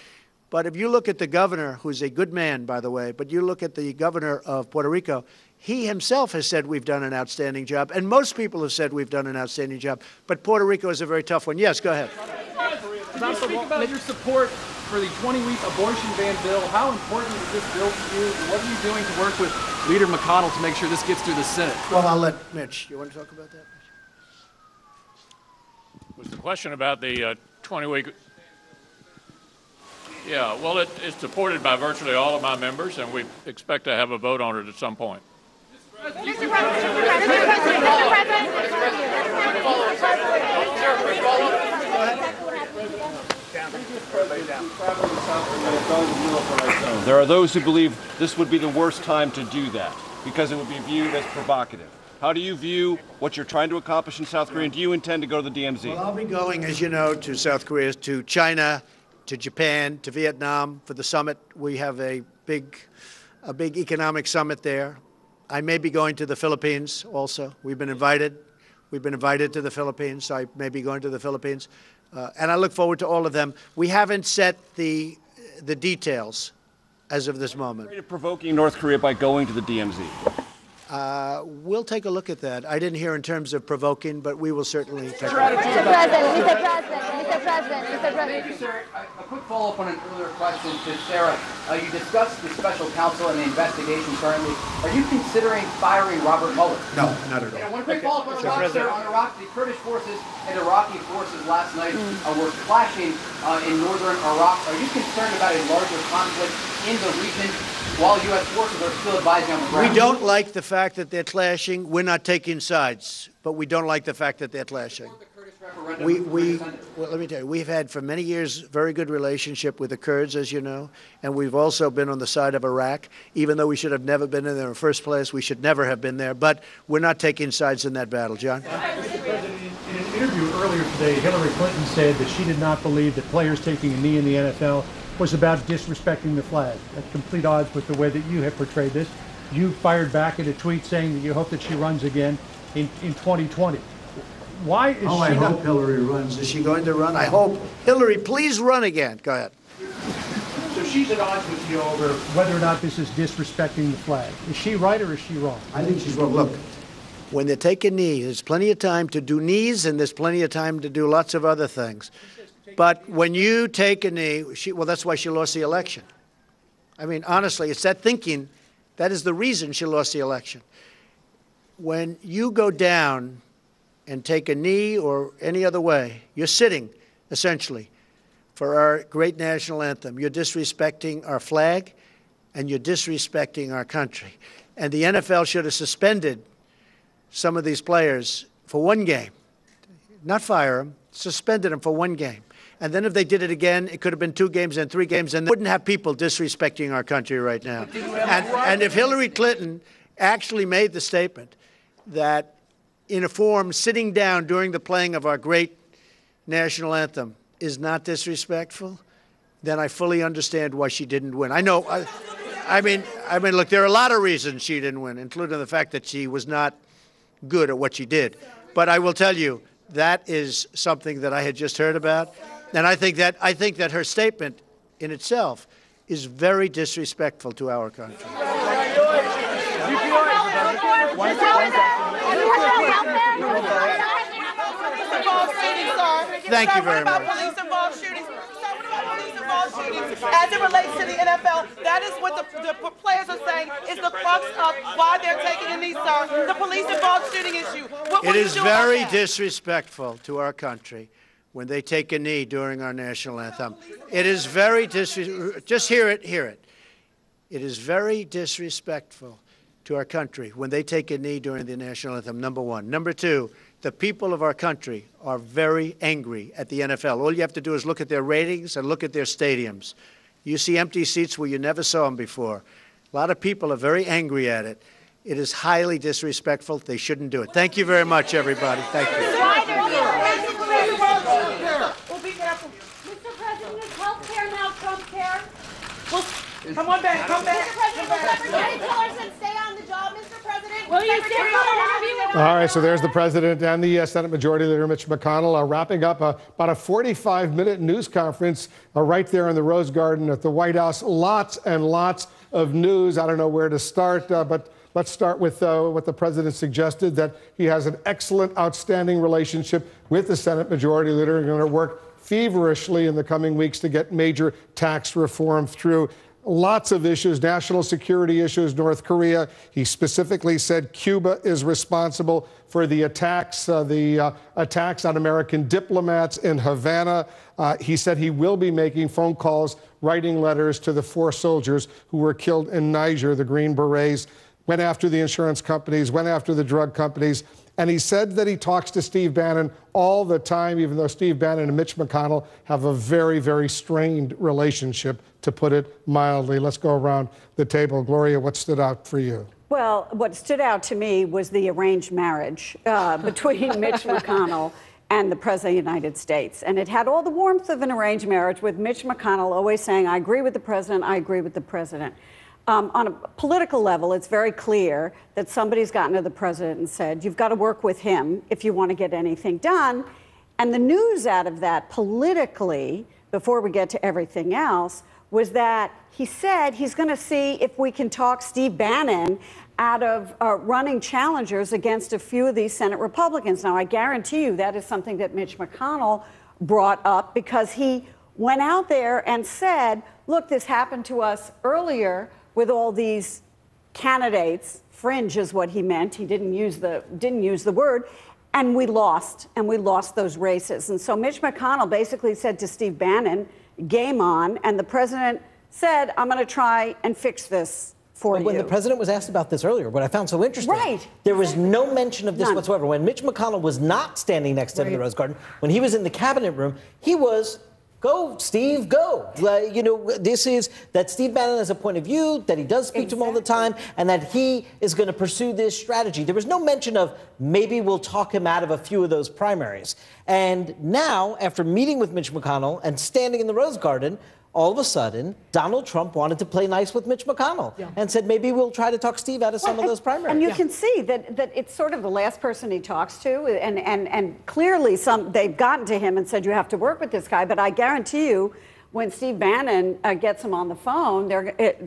But if you look at the governor, who's a good man, by the way, but you look at the governor of Puerto Rico, he himself has said we've done an outstanding job. And most people have said we've done an outstanding job. But Puerto Rico is a very tough one. Yes, go ahead. Can you speak about your support for the 20-week abortion ban bill? How important is this bill to you? What are you doing to work with Leader McConnell to make sure this gets through the Senate? Well, I'll let Mitch. You want to talk about that? Was the question about the 20-week? Yeah, well, it's supported by virtually all of my members, and we expect to have a vote on it at some point. Mr. There are those who believe this would be the worst time to do that because it would be viewed as provocative. How do you view what you're trying to accomplish in South Korea? And do you intend to go to the DMZ? Well, I'll be going, as you know, to South Korea, to China, to Japan, to Vietnam for the summit. We have a big economic summit there. I may be going to the Philippines also. We've been invited. We've been invited to the Philippines, so I may be going to the Philippines. And I look forward to all of them. We haven't set the details as of this moment. Are you provoking North Korea by going to the DMZ? We'll take a look at that. I didn't hear in terms of provoking, but we will certainly take a look. Mr. President. Thank you, sir. A quick follow-up on an earlier question to Sarah. You discussed the special counsel and the investigation currently. Are you considering firing Robert Mueller? No, not at all. And one quick follow-up on Iraq, sir. On Iraq, the Kurdish forces and Iraqi forces last night were clashing in northern Iraq. Are you concerned about a larger conflict in the region while U.S. forces are still advising on the ground? We don't like the fact that they're clashing. We're not taking sides, but we don't like the fact that they're clashing. Well, let me tell you, we've had for many years very good relationship with the Kurds, as you know, and we've also been on the side of Iraq, even though we should have never been in there in the first place. We should never have been there, but we're not taking sides in that battle. John? Mr. President, in an interview earlier today, Hillary Clinton said that she did not believe that players taking a knee in the NFL was about disrespecting the flag. At complete odds with the way that you have portrayed this. You fired back in a tweet saying that you hope that she runs again in 2020. Why is she I hope Hillary runs. Is she going to run? I hope. Hillary, please run again. Go ahead. So she's at odds with you over whether or not this is disrespecting the flag. Is she right or is she wrong? I think she's wrong. Look, when they take a knee, there's plenty of time to do knees and there's plenty of time to do lots of other things. But when you take a knee, well, that's why she lost the election. I mean, honestly, it's that thinking. That is the reason she lost the election. When you go down and take a knee or any other way, you're sitting, essentially, for our great national anthem. You're disrespecting our flag, and you're disrespecting our country. And the NFL should have suspended some of these players for one game. Not fire them, suspended them for one game. And then if they did it again, it could have been 2 games and 3 games, and they wouldn't have people disrespecting our country right now. And if Hillary Clinton actually made the statement that in a form, sitting down during the playing of our great national anthem is not disrespectful, then I fully understand why she didn't win. I know, I mean, look, there are a lot of reasons she didn't win, including the fact that she was not good at what she did. But I will tell you, that is something that I had just heard about, and I think that her statement in itself is very disrespectful to our country. Thank you very much. Police-involved shootings. as it relates to the NFL. That is what the players are saying is the crux of why they're taking a knee, sir. The police-involved shooting issue. It is very disrespectful to our country when they take a knee during our national anthem. It is very disrespectful. Just hear it, hear it. It is very disrespectful to our country when they take a knee during the national anthem, number one. Number two, the people of our country are very angry at the NFL. All you have to do is look at their ratings and look at their stadiums. You see empty seats where you never saw them before. A lot of people are very angry at it. It is highly disrespectful. They shouldn't do it. Thank you very much, everybody. Thank you. We'll be careful. Mr. President, is health care now Trump care? Come on back, come back. Mr. President, will Secretary Tillerson stay on the job, Mr. President? Will you stay on? All right, so there's the president and the Senate Majority Leader Mitch McConnell wrapping up about a 45-minute news conference right there in the Rose Garden at the White House. Lots and lots of news. I don't know where to start, but let's start with what the president suggested, that he has an excellent, outstanding relationship with the Senate Majority Leader. They're going to work feverishly in the coming weeks to get major tax reform through. Lots of issues, national security issues, North Korea. He specifically said Cuba is responsible for the attacks on American diplomats in Havana. He said he will be making phone calls, writing letters to the 4 soldiers who were killed in Niger, the Green Berets. Went after the insurance companies, went after the drug companies. And he said that he talks to Steve Bannon all the time, even though Steve Bannon and Mitch McConnell have a very, very strained relationship, to put it mildly. Let's go around the table. Gloria, what stood out for you? Well, what stood out to me was the arranged marriage between Mitch McConnell and the President of the United States. And it had all the warmth of an arranged marriage, with Mitch McConnell always saying, I agree with the President, I agree with the President. On a political level, it's very clear that somebody's gotten to the president and said, you've got to work with him if you want to get anything done. And the news out of that politically, before we get to everything else, was that he said he's going to see if we can talk Steve Bannon out of running challengers against a few of these Senate Republicans. Now, I guarantee you that is something that Mitch McConnell brought up, because he went out there and said, look, this happened to us earlier with all these candidates. Fringe is what he meant. He didn't use the word. And we lost those races. And so Mitch McConnell basically said to Steve Bannon, game on. And the president said, I'm going to try and fix this for you. When the president was asked about this earlier, what I found so interesting, there was no mention of this whatsoever. When Mitch McConnell was not standing next to him in the Rose Garden, when he was in the cabinet room, he was, go, Steve, go. You know, this is that Steve Bannon has a point of view, that he does speak to him all the time, and that he is going to pursue this strategy. There was no mention of maybe we'll talk him out of a few of those primaries. And now, after meeting with Mitch McConnell and standing in the Rose Garden, all of a sudden, Donald Trump wanted to play nice with Mitch McConnell and said, maybe we'll try to talk Steve out of some of those primaries. And you can see that it's sort of the last person he talks to. And clearly they've gotten to him and said, you have to work with this guy. But I guarantee you, when Steve Bannon gets him on the phone,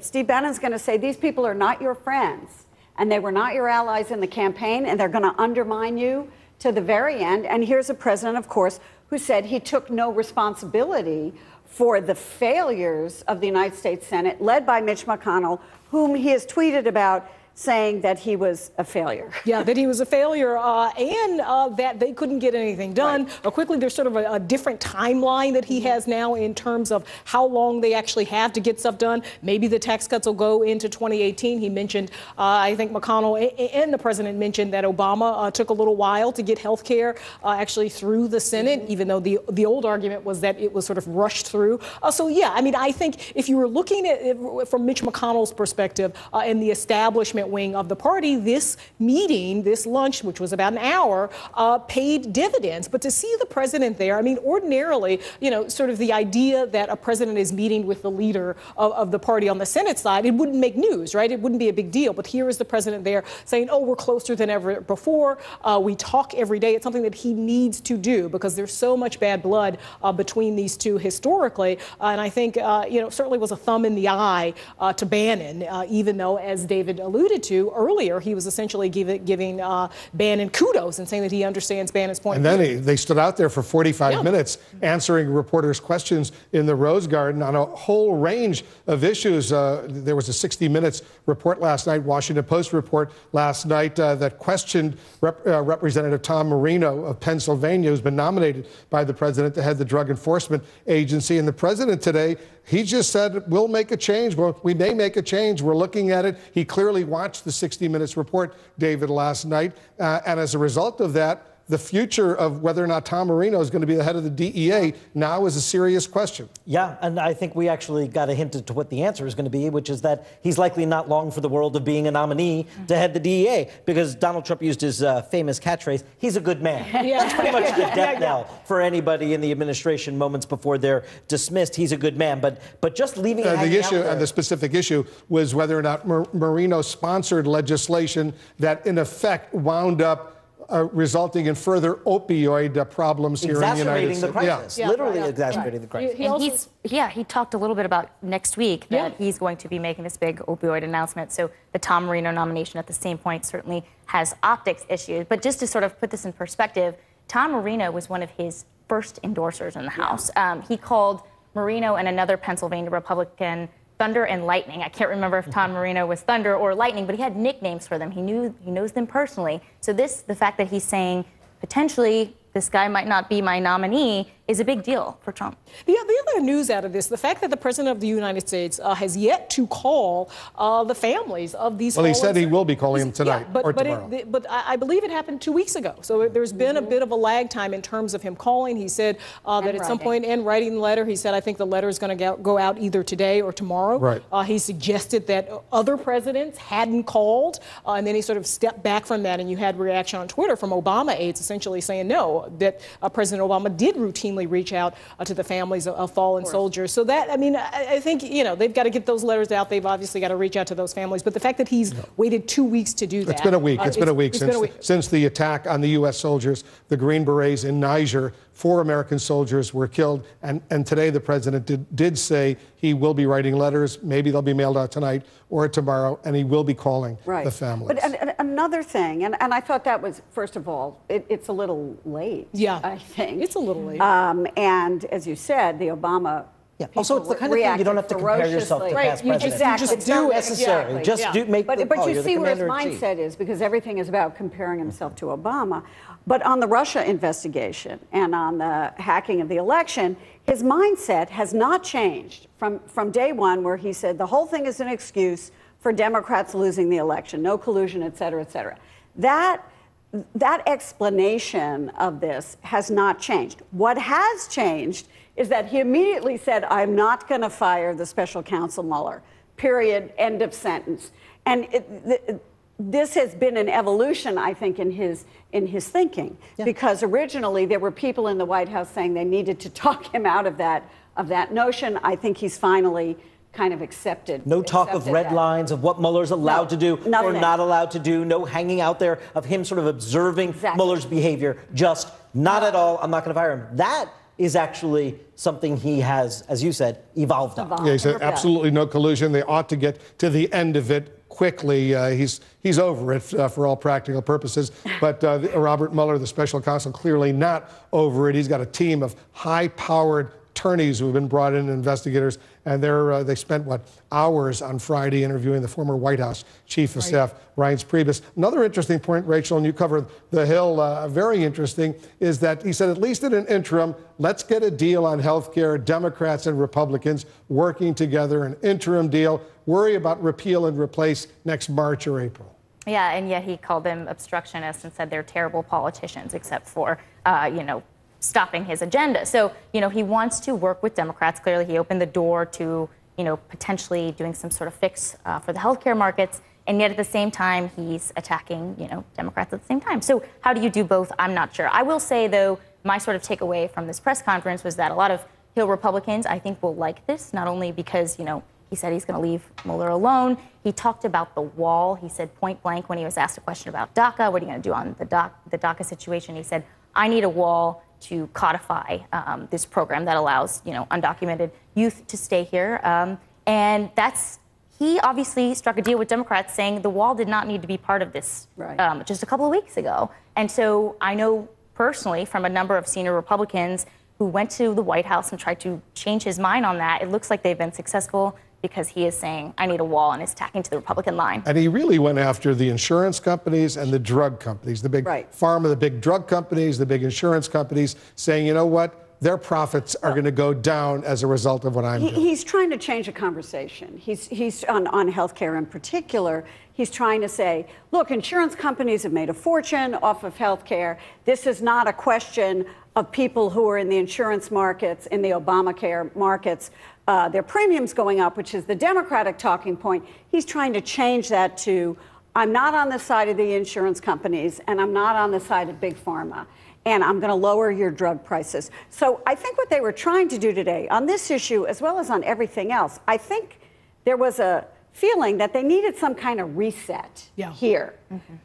Steve Bannon's going to say, these people are not your friends. And they were not your allies in the campaign. And they're going to undermine you to the very end. And here's a president, of course, who said he took no responsibility for the failures of the United States Senate, led by Mitch McConnell, whom he has tweeted about, saying that he was a failure. Yeah, that he was a failure and that they couldn't get anything done. Quickly, there's sort of a different timeline that he has now in terms of how long they actually have to get stuff done. Maybe the tax cuts will go into 2018. He mentioned, I think McConnell and the president mentioned that Obama took a little while to get health care actually through the Senate, even though the old argument was that it was sort of rushed through. So, yeah, I mean, I think if you were looking at it from Mitch McConnell's perspective and the establishment wing of the party, this meeting, this lunch, which was about an hour, paid dividends. But to see the president there, I mean, ordinarily, you know, sort of the idea that a president is meeting with the leader of the party on the Senate side, it wouldn't make news, right? It wouldn't be a big deal. But here is the president there saying, oh, we're closer than ever before. We talk every day. It's something that he needs to do because there's so much bad blood between these two historically. And I think, you know, certainly was a thumb in the eye to Bannon, even though, as David alluded alluded to earlier, he was essentially giving Bannon kudos and saying that he understands Bannon's point. And then they stood out there for 45 minutes answering reporters' questions in the Rose Garden on a whole range of issues. There was a 60 Minutes report last night, Washington Post report last night that questioned Representative Tom Marino of Pennsylvania, who's been nominated by the president to head the Drug Enforcement Agency. And the president today, he just said, we'll make a change. Well, we may make a change. We're looking at it. He clearly watched the 60 Minutes report, David, last night. And as a result of that, the future of whether or not Tom Marino is going to be the head of the DEA now is a serious question. Yeah, and I think we actually got a hint to what the answer is going to be, which is that he's likely not long for the world of being a nominee to head the DEA, because Donald Trump used his famous catchphase, he's a good man. That's pretty much the death knell for anybody in the administration moments before they're dismissed. He's a good man, but just leaving it hanging out there. And the specific issue was whether or not Marino sponsored legislation that in effect wound up resulting in further opioid problems here in the United States. Exacerbating the crisis, literally exacerbating the crisis. And he talked a little bit about next week that he's going to be making this big opioid announcement. So the Tom Marino nomination at the same point certainly has optics issues. But just to sort of put this in perspective, Tom Marino was one of his first endorsers in the House. He called Marino and another Pennsylvania Republican Thunder and Lightning. I can't remember if Tom Marino was Thunder or Lightning, but he had nicknames for them. He knows them personally. So the fact that he's saying potentially this guy might not be my nominee is a big deal for Trump. The other news out of this, the fact that the President of the United States has yet to call the families of these. Well, he said he will be calling them tonight or tomorrow. But I believe it happened 2 weeks ago. So there's been a bit of a lag time in terms of him calling. He said that at some point in writing the letter, he said, I think the letter is going to go out either today or tomorrow. Right. He suggested that other presidents hadn't called, and then he sort of stepped back from that, and you had reaction on Twitter from Obama aides essentially saying no, that President Obama did routinely reach out to the families of fallen soldiers. So that, I mean, I think, they've got to get those letters out. They've obviously got to reach out to those families. But the fact that he's waited 2 weeks to do that. It's been a week. It's been a week since the attack on the U.S. soldiers, the Green Berets in Niger. 4 American soldiers were killed. And today the president did say he will be writing letters. Maybe they'll be mailed out tonight or tomorrow, and he will be calling the families. But another thing, and I thought that was, first of all, it's a little late. Yeah. I think. It's a little late. And as you said, the Obama also, it's the kind of thing you don't have to compare yourself to past presidents. Exactly. It's not necessary. Just make the call. But you see where his mindset is, because everything is about comparing himself to Obama. But on the Russia investigation and on the hacking of the election, his mindset has not changed from day one, where he said the whole thing is an excuse for Democrats losing the election, no collusion, et cetera, et cetera. That explanation of this has not changed. What has changed is that he immediately said, I'm not going to fire the special counsel Mueller, period, end of sentence. And this has been an evolution, I think, in his thinking, because originally there were people in the White House saying they needed to talk him out of that notion. I think he's finally kind of accepted. No talk of red lines of what Mueller's allowed to do or not allowed to do. No hanging out there of him sort of observing Mueller's behavior. Just not at all. I'm not going to fire him. That is actually something he has, as you said, evolved on. Yeah, he said absolutely no collusion. They ought to get to the end of it quickly. He's over it for all practical purposes. But Robert Mueller, the special counsel, clearly not over it. He's got a team of high-powered attorneys who have been brought in, investigators, and they spent, hours on Friday interviewing the former White House Chief of Staff, Reince Priebus. Another interesting point, Rachel, and you covered the Hill, very interesting, is that he said, at least in an interim, let's get a deal on health care, Democrats and Republicans working together, an interim deal, worry about repeal and replace next March or April. Yeah, and yet he called them obstructionists and said they're terrible politicians, except for, stopping his agenda. So, he wants to work with Democrats. Clearly, he opened the door to, potentially doing some sort of fix for the healthcare markets. And yet at the same time, he's attacking, Democrats at the same time. So how do you do both? I'm not sure. I will say, though, my sort of takeaway from this press conference was that a lot of Hill Republicans, I think, will like this, not only because, he said he's going to leave Mueller alone. He talked about the wall. He said point blank when he was asked a question about DACA, what are you going to do on the DACA situation? He said, I need a wall to codify this program that allows, undocumented youth to stay here. And he obviously struck a deal with Democrats saying the wall did not need to be part of this just a couple of weeks ago. And so I know personally from a number of senior Republicans who went to the White House and tried to change his mind on that. It looks like they've been successful because he is saying, I need a wall, and is tacking to the Republican line. And he really went after the insurance companies and the drug companies, the big pharma, the big drug companies, the big insurance companies, saying, you know what? Their profits are going to go down as a result of what I'm doing. He's trying to change the conversation. He's on healthcare in particular. He's trying to say, look, insurance companies have made a fortune off of healthcare. This is not a question of people who are in the insurance markets, in the Obamacare markets, their premiums going up, which is the Democratic talking point. He's trying to change that to, I'm not on the side of the insurance companies, and I'm not on the side of big pharma, and I'm going to lower your drug prices. So I think what they were trying to do today on this issue, as well as on everything else, I think there was a feeling that they needed some kind of reset here.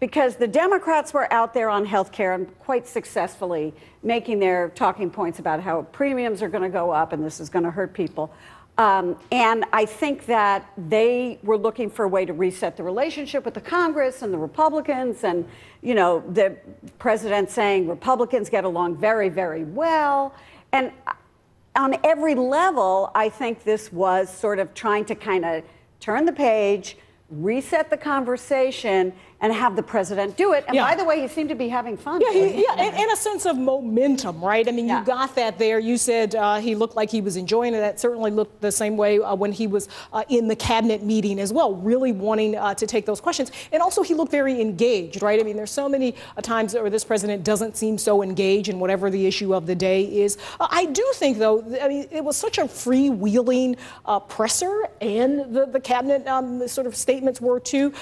Because the Democrats were out there on health care and quite successfully making their talking points about how premiums are going to go up and this is going to hurt people. And I think that they were looking for a way to reset the relationship with the Congress and the Republicans, and, you know, the president saying Republicans get along very, very well. And on every level, I think this was sort of trying to kind of turn the page, reset the conversation, and have the president do it. And by the way, he seemed to be having fun. And a sense of momentum, right? I mean, you got that there. You said he looked like he was enjoying it. That certainly looked the same way when he was in the cabinet meeting as well, really wanting to take those questions. And also, he looked very engaged, right? I mean, there's so many times where this president doesn't seem so engaged in whatever the issue of the day is. I do think, though, I mean, it was such a freewheeling presser, and the cabinet sort of statements were too.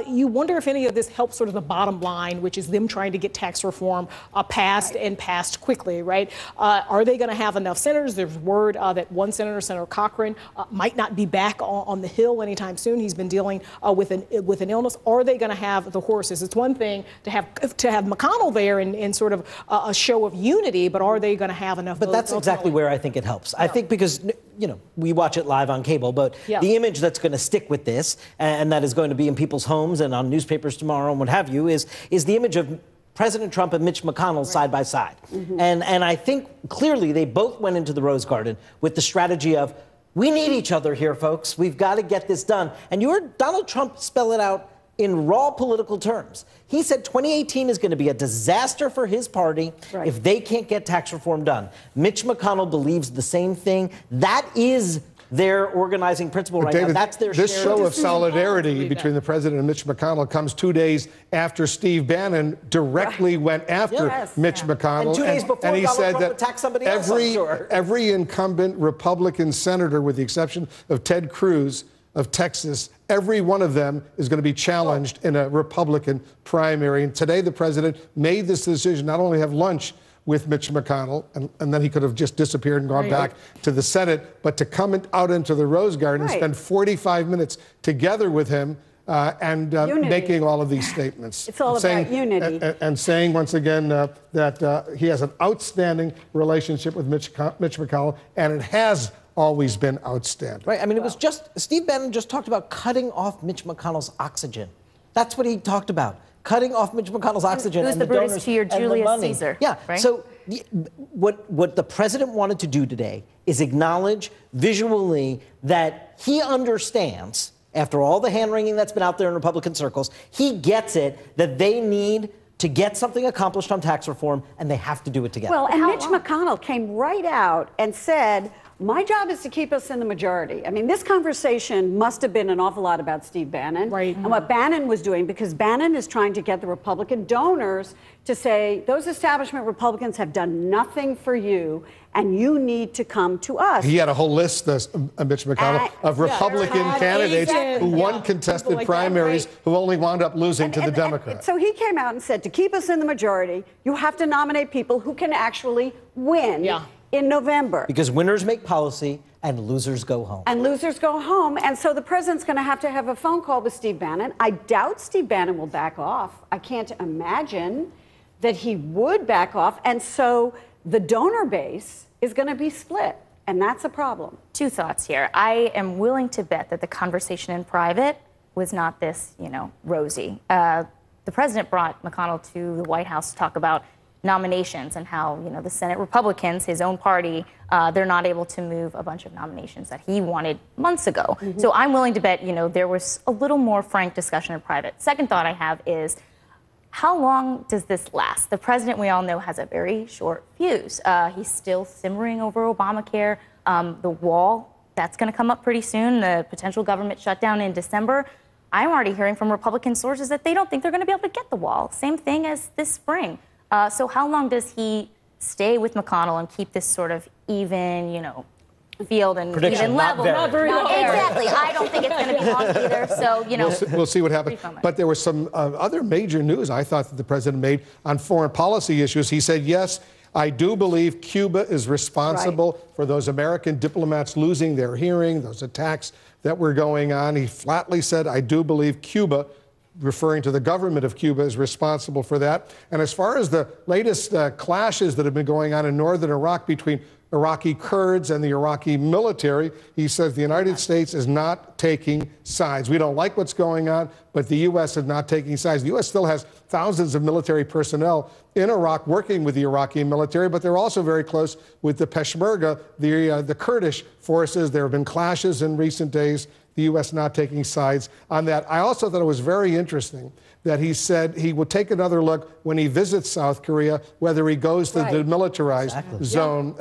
You wonder if any of this helps sort of the bottom line, which is them trying to get tax reform passed and passed quickly, right? Are they going to have enough senators? There's word that one senator, Senator Cochran, might not be back on the Hill anytime soon. He's been dealing with an illness. Are they going to have the horses? It's one thing to have McConnell there in sort of a show of unity, but are they going to have enough votes? But that's exactly where I think it helps. I think because, you know, we watch it live on cable, but the image that's going to stick with this, and that is going to be in people's homes and on newspapers tomorrow and what have you, is the image of President Trump and Mitch McConnell side by side. And I think clearly they both went into the Rose Garden with the strategy of, we need each other here, folks. We've got to get this done. And you heard Donald Trump spell it out in raw political terms. He said 2018 is going to be a disaster for his party if they can't get tax reform done. Mitch McConnell believes the same thing. That is their organizing principle right now. That's their this show of solidarity between the president and Mitch McConnell comes 2 days after Steve Bannon directly went after Mitch McConnell. And 2 days before and he Donald said Trump that attacked somebody else, I'm sure. every incumbent Republican senator, with the exception of Ted Cruz of Texas, every one of them is going to be challenged in a Republican primary. And today the president made this decision not only have lunch with Mitch McConnell, and then he could have just disappeared and gone back to the Senate, but to come out into the Rose Garden and spend 45 minutes together with him and making all of these statements. It's all about unity. And saying once again that he has an outstanding relationship with Mitch McConnell, and it has always been outstanding. Right. I mean, it was just, Steve Bannon just talked about cutting off Mitch McConnell's oxygen. That's what he talked about. Cutting off Mitch McConnell's oxygen and the donors Brutus to your Julius Caesar. Yeah. Right? So what the president wanted to do today is acknowledge visually that he understands, after all the hand-wringing that's been out there in Republican circles, he gets it that they need to get something accomplished on tax reform, and they have to do it together. Well, and Mitch McConnell came right out and said, my job is to keep us in the majority. I mean, this conversation must have been an awful lot about Steve Bannon and what Bannon was doing, because Bannon is trying to get the Republican donors to say, those establishment Republicans have done nothing for you, and you need to come to us. He had a whole list, Mitch McConnell, of Republican candidates who won contested primaries who only wound up losing to the Democrats. So he came out and said, to keep us in the majority, you have to nominate people who can actually win in November. Because winners make policy and losers go home. And losers go home. And so the president's going to have a phone call with Steve Bannon. I doubt Steve Bannon will back off. I can't imagine that he would back off. And so the donor base is going to be split. And that's a problem. Two thoughts here. I am willing to bet that the conversation in private was not this, rosy. The president brought McConnell to the White House to talk about nominations and how, the Senate Republicans, his own party, they're not able to move a bunch of nominations that he wanted months ago. So I'm willing to bet, there was a little more frank discussion in private. Second thought I have is, how long does this last? The president, we all know, has a very short fuse. He's still simmering over Obamacare. The wall, that's going to come up pretty soon, the potential government shutdown in December. I'm already hearing from Republican sources that they don't think they're going to be able to get the wall. Same thing as this spring. So how long does he stay with McConnell and keep this sort of even, field and even level? Not very long. Exactly. I don't think it's going to be long either. So, we'll see what happens. But there was some other major news I thought that the president made on foreign policy issues. He said, yes, I do believe Cuba is responsible for those American diplomats losing their hearing, those attacks that were going on. He flatly said, I do believe Cuba, referring to the government of Cuba, is responsible for that. And as far as the latest clashes that have been going on in northern Iraq between Iraqi Kurds and the Iraqi military, he says the United States is not taking sides. We don't like what's going on, but the U.S. is not taking sides. The U.S. still has thousands of military personnel in Iraq working with the Iraqi military, but they're also very close with the Peshmerga, the Kurdish forces. There have been clashes in recent days. The U.S. not taking sides on that. I also thought it was very interesting that he said he would take another look when he visits South Korea, whether he goes to the demilitarized zone.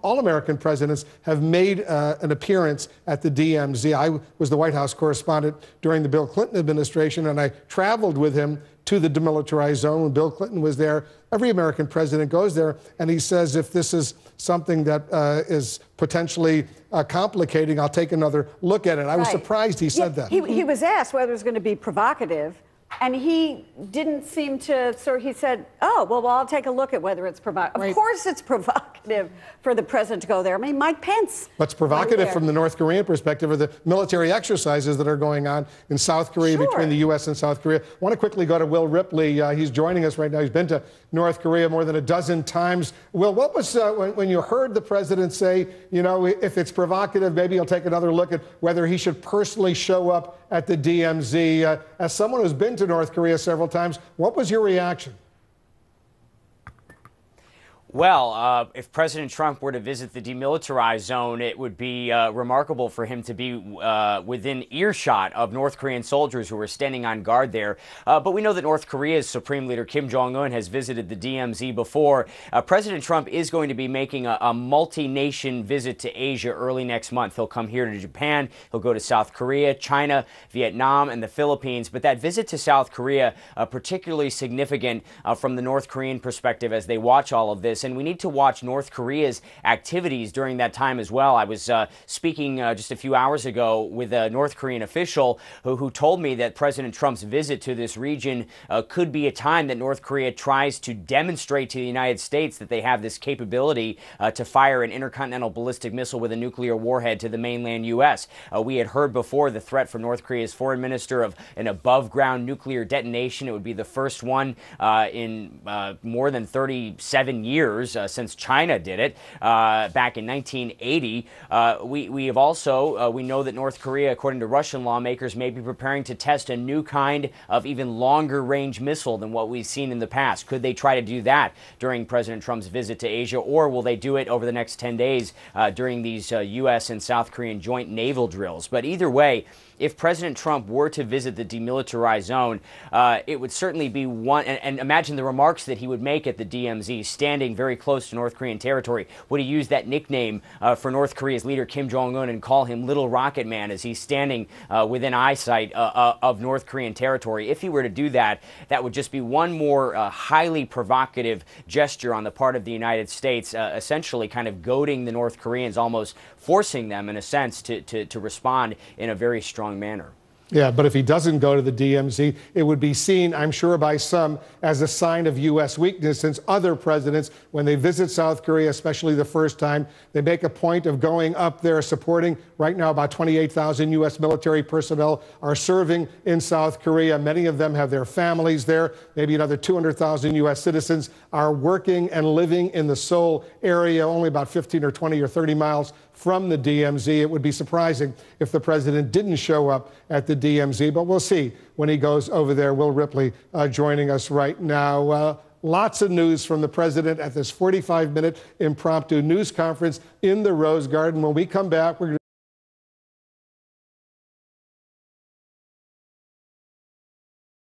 All American presidents have made an appearance at the DMZ. I was the White House correspondent during the Bill Clinton administration, and I traveled with him to the demilitarized zone when Bill Clinton was there. Every American president goes there, and he says, if this is something that is potentially complicating, I'll take another look at it. I was surprised he said that. He was asked whether it was going to be provocative, and he didn't seem to, he said, oh, well, I'll take a look at whether it's provocative. Of course it's provocative for the president to go there. I mean, Mike Pence. What's provocative from the North Korean perspective are the military exercises that are going on in South Korea between the U.S. and South Korea. I want to quickly go to Will Ripley. He's joining us right now. He's been to North Korea more than a dozen times. Will, what was, when you heard the president say, if it's provocative, maybe he'll take another look at whether he should personally show up at the DMZ. As someone who's been to North Korea several times, what was your reaction? Well, if President Trump were to visit the demilitarized zone, it would be remarkable for him to be within earshot of North Korean soldiers who are standing on guard there. But we know that North Korea's Supreme Leader Kim Jong-un has visited the DMZ before. President Trump is going to be making a multi-nation visit to Asia early next month. He'll come here to Japan, he'll go to South Korea, China, Vietnam, and the Philippines. But that visit to South Korea, particularly significant from the North Korean perspective as they watch all of this. And we need to watch North Korea's activities during that time as well. I was speaking just a few hours ago with a North Korean official who told me that President Trump's visit to this region could be a time that North Korea tries to demonstrate to the United States that they have this capability to fire an intercontinental ballistic missile with a nuclear warhead to the mainland U.S. We had heard before the threat from North Korea's foreign minister of an above-ground nuclear detonation. It would be the first one in more than 37 years since China did it back in 1980. We have also, we know that North Korea, according to Russian lawmakers, may be preparing to test a new kind of even longer range missile than what we've seen in the past. Could they try to do that during President Trump's visit to Asia, or will they do it over the next 10 days during these U.S. and South Korean joint naval drills? But either way, if President Trump were to visit the demilitarized zone, it would certainly be one, and imagine the remarks that he would make at the DMZ, standing very close to North Korean territory. Would he use that nickname for North Korea's leader, Kim Jong-un, and call him Little Rocket Man as he's standing within eyesight of North Korean territory? If he were to do that, that would just be one more highly provocative gesture on the part of the United States, essentially kind of goading the North Koreans, almost forcing them, in a sense, to respond in a very strong manner. Yeah, but if he doesn't go to the DMZ, it would be seen, I'm sure, by some as a sign of U.S. weakness, since other presidents, when they visit South Korea, especially the first time, they make a point of going up there supporting. Right now, about 28,000 U.S. military personnel are serving in South Korea. Many of them have their families there. Maybe another 200,000 U.S. citizens are working and living in the Seoul area, only about 15 or 20 or 30 miles from the DMZ. It would be surprising if the president didn't show up at the DMZ, but we'll see when he goes over there. Will Ripley joining us right now. Lots of news from the president at this 45-minute impromptu news conference in the Rose Garden. When we come back, we're going to